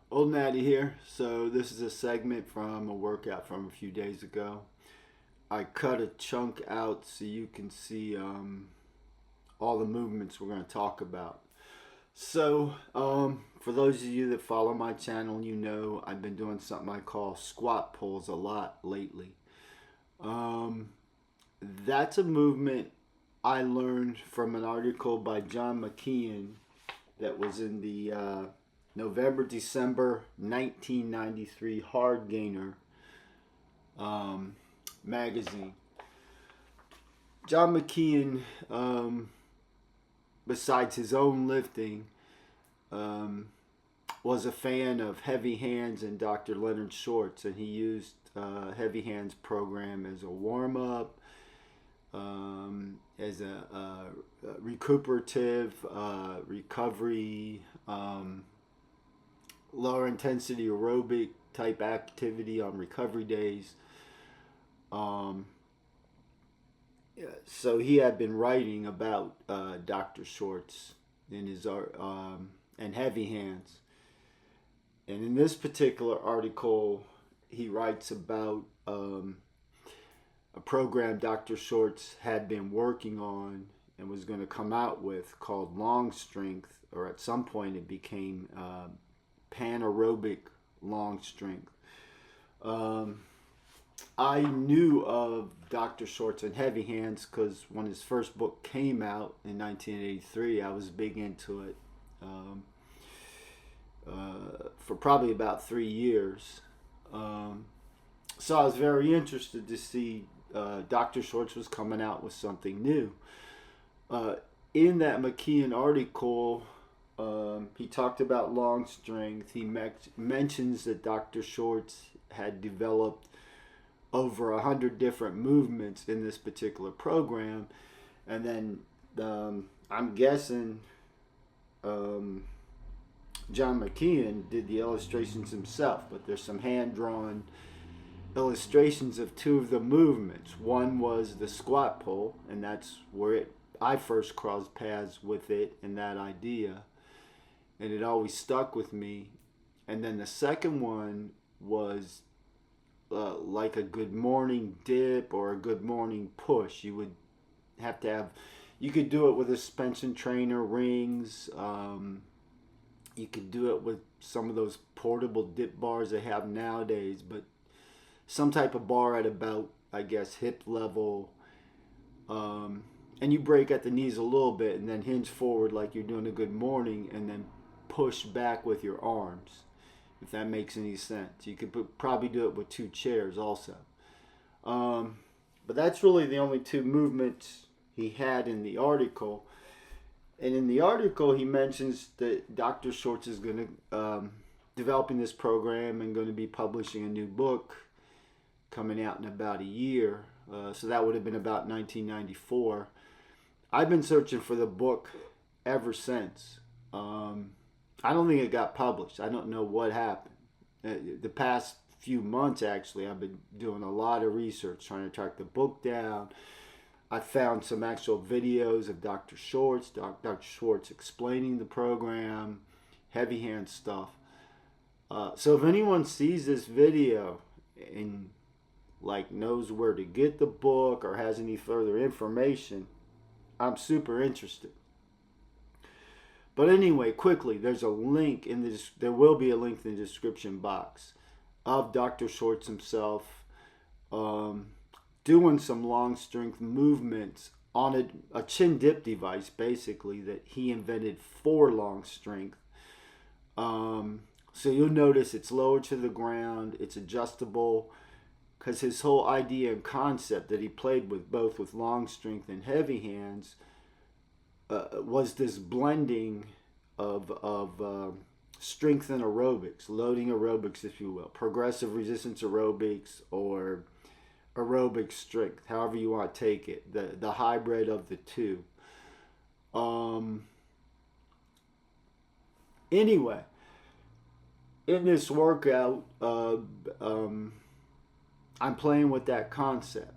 Old Natty here. So this is a segment from a workout from a few days ago. I cut a chunk out so you can see all the movements we're going to talk about. So for those of you that follow my channel, you know I've been doing something I call squat pulls a lot lately. Um, that's a movement I learned from an article by John McKeon that was in the November December 1993 Hard Gainer um, magazine. John McKeon, besides his own lifting, um, was a fan of Heavy Hands and Dr. Leonard Schwartz, and he used Heavy Hands program as a warm up, as a recuperative recovery, lower intensity aerobic type activity on recovery days. Um, so he had been writing about Dr. Schwartz in his art and Heavy Hands. And in this particular article, he writes about a program Dr. Schwartz had been working on and was going to come out with called Longstrength, or at some point it became Panaerobic Longstrength. I knew of Dr. Schwartz and Heavy Hands because when his first book came out in 1983, I was big into it for probably about 3 years. So I was very interested to see Dr. Schwartz was coming out with something new. In that McKeon article, he talked about Longstrength. He mentions that Dr. Schwartz had developed over 100 different movements in this particular program, and then I'm guessing John McKeon did the illustrations himself, but there's some hand-drawn illustrations of two of the movements. One was the squat pull, and that's where I first crossed paths with it and that idea, and it always stuck with me. And then the second one was like a good morning dip or a good morning push. You would have to have, you could do it with a suspension trainer, rings. You could do it with some of those portable dip bars they have nowadays, but some type of bar at about, I guess, hip level. And you break at the knees a little bit and then hinge forward like you're doing a good morning and then push back with your arms, if that makes any sense. You could probably do it with two chairs also. But that's really the only two movements he had in the article. And in the article, he mentions that Dr. Schwartz is going to developing this program and going to be publishing a new book coming out in about a year. So that would have been about 1994. I've been searching for the book ever since. I don't think it got published. I don't know what happened. The past few months, actually, I've been doing a lot of research trying to track the book down. I found some actual videos of Dr. Schwartz, Dr. Schwartz explaining the program, Heavy Hand stuff. So if anyone sees this video and like knows where to get the book or has any further information, I'm super interested. But anyway, quickly, there's a link in the there will be a link in the description box of Dr. Schwartz himself doing some Longstrength movements on a chin dip device, basically, that he invented for Longstrength. So you'll notice it's lower to the ground, it's adjustable, because his whole idea and concept that he played with both with Longstrength and Heavy Hands was this blending of strength and aerobics, loading aerobics, if you will, progressive resistance aerobics or aerobic strength, however you want to take it, the hybrid of the two. Anyway, in this workout, I'm playing with that concept.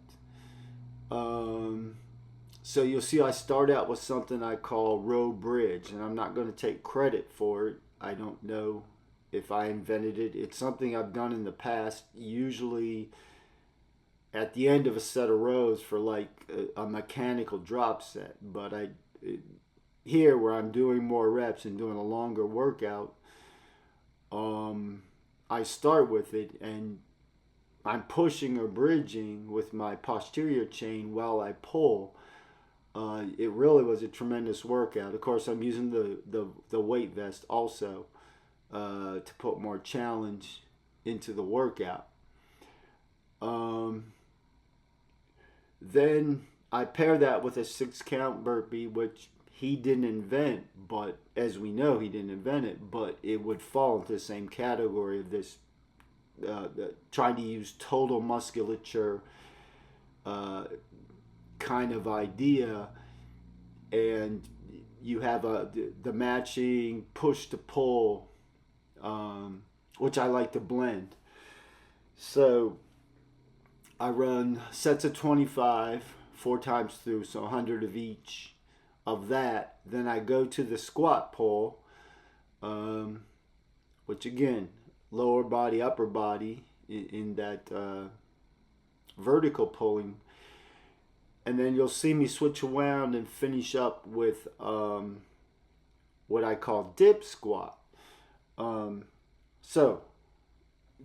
So you'll see I start out with something I call row bridge, and I'm not going to take credit for it. I don't know if I invented it. It's something I've done in the past, usually at the end of a set of rows for like a mechanical drop set. But here where I'm doing more reps and doing a longer workout, I start with it and I'm pushing or bridging with my posterior chain while I pull. It really was a tremendous workout. Of course, I'm using the weight vest also to put more challenge into the workout. Then I pair that with a 6 count burpee, which he didn't invent, but as we know, he didn't invent it, but it would fall into the same category of this trying to use total musculature kind of idea, and you have the matching push to pull, which I like to blend. So I run sets of 25 4 times through, so 100 of each of that. Then I go to the squat pull, which again, lower body, upper body in that vertical pulling. And then you'll see me switch around and finish up with what I call dip squat. So,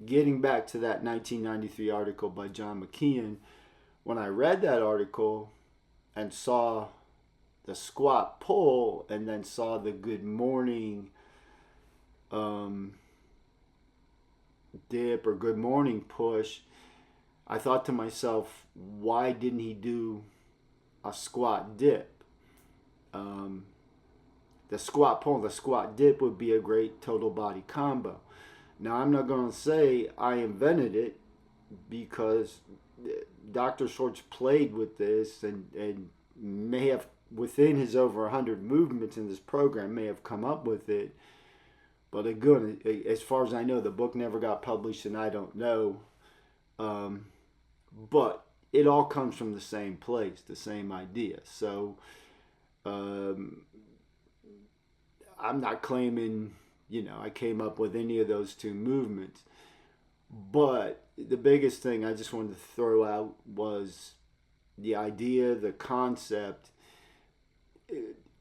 getting back to that 1993 article by John McKeon, when I read that article and saw the squat pull and then saw the good morning dip or good morning push, I thought to myself, why didn't he do a squat dip? The squat pull and the squat dip would be a great total body combo. Now, I'm not going to say I invented it, because Dr. Schwartz played with this and may have, within his over 100 movements in this program, may have come up with it. But again, as far as I know, the book never got published, and I don't know. But it all comes from the same place, the same idea. So I'm not claiming, I came up with any of those two movements. But the biggest thing I just wanted to throw out was the idea, the concept,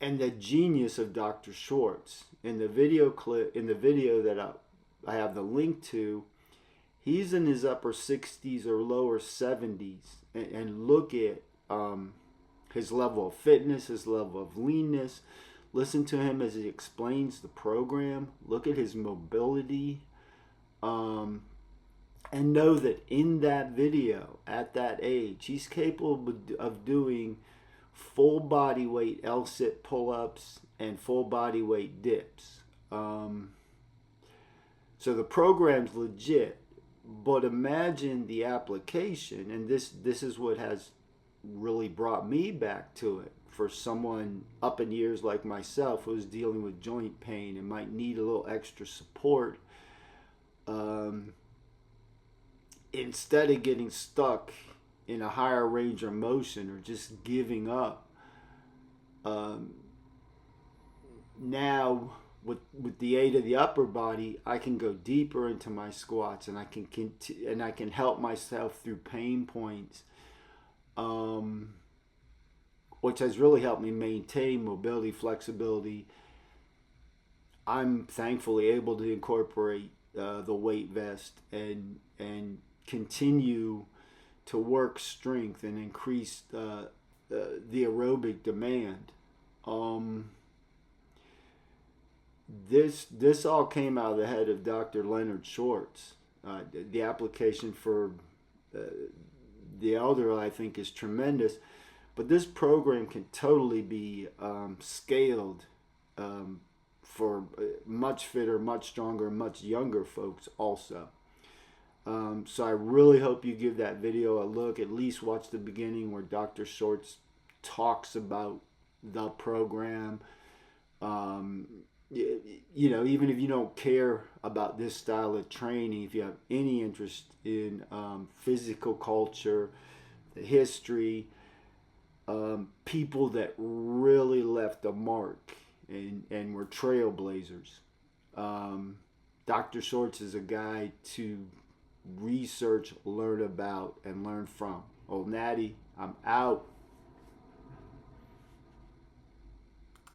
and the genius of Dr. Schwartz. In the video that I have the link to, he's in his upper 60s or lower 70s, and look at his level of fitness, his level of leanness. Listen to him as he explains the program. Look at his mobility. And know that in that video, at that age, he's capable of doing full body weight L-sit pull-ups and full body weight dips. So the program's legit, but imagine the application, and this is what has really brought me back to it. For someone up in years like myself who's dealing with joint pain and might need a little extra support, instead of getting stuck in a higher range of motion or just giving up, now with the aid of the upper body, I can go deeper into my squats, and I can help myself through pain points, which has really helped me maintain mobility, flexibility. I'm thankfully able to incorporate the weight vest and continue to work strength and increase the aerobic demand. This all came out of the head of Dr. Leonard Schwartz. The application for the elder, I think, is tremendous, but this program can totally be scaled for much fitter, much stronger, much younger folks also. So I really hope you give that video a look. At least watch the beginning where Dr. Schwartz talks about the program. Even if you don't care about this style of training, if you have any interest in physical culture, the history, people that really left a mark and were trailblazers, Dr. Schwartz is a guy to research, learn about, and learn from. Old Natty, I'm out.